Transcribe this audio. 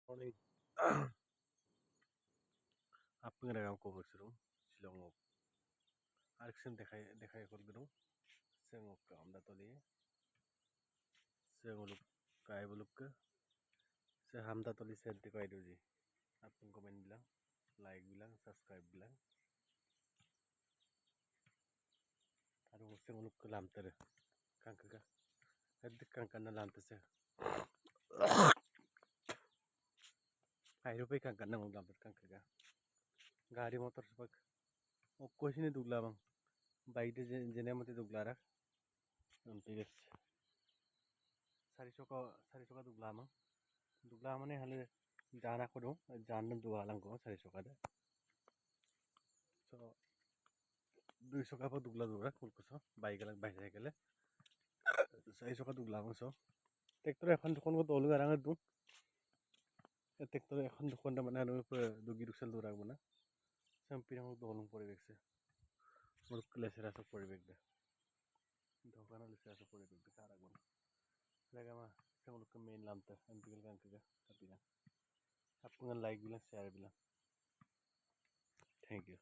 Morning. Apeng ragam ko bersurum silongok. Arksen dekhai kol gedung. Sengok ka amda toli. Sengoluk kai boluk ke. Se hamda toli set dekai doji. Apeng komen bilang, like bilang, subscribe bilang. Aru sengoluk ke lam tere. Kangka ka. Hedik kangka na lam tese. Ayo pe kangka na ngom lam tere kangka ka. Gari motor sepak. O koshi ne dugla bang. Bike de jene mate dugla rak. ঠিক আছে 400 dugla mang dugla mane hale jana ko do janna dugla lang ko 400 da so 200 ka dugla dura kul ko so bike lang bike gele 400 dugla mang so tractor এখন যখন ko dolu garang du tractor এখন যখন da mane anu dugi ruksel dura guna sampirang dolung poribek se mur klesera so poribek da dokana lesera so poribek da kara guna laga ma sengul ke main lamta antigal kan ke tapi na आप like बिना share बिना thank you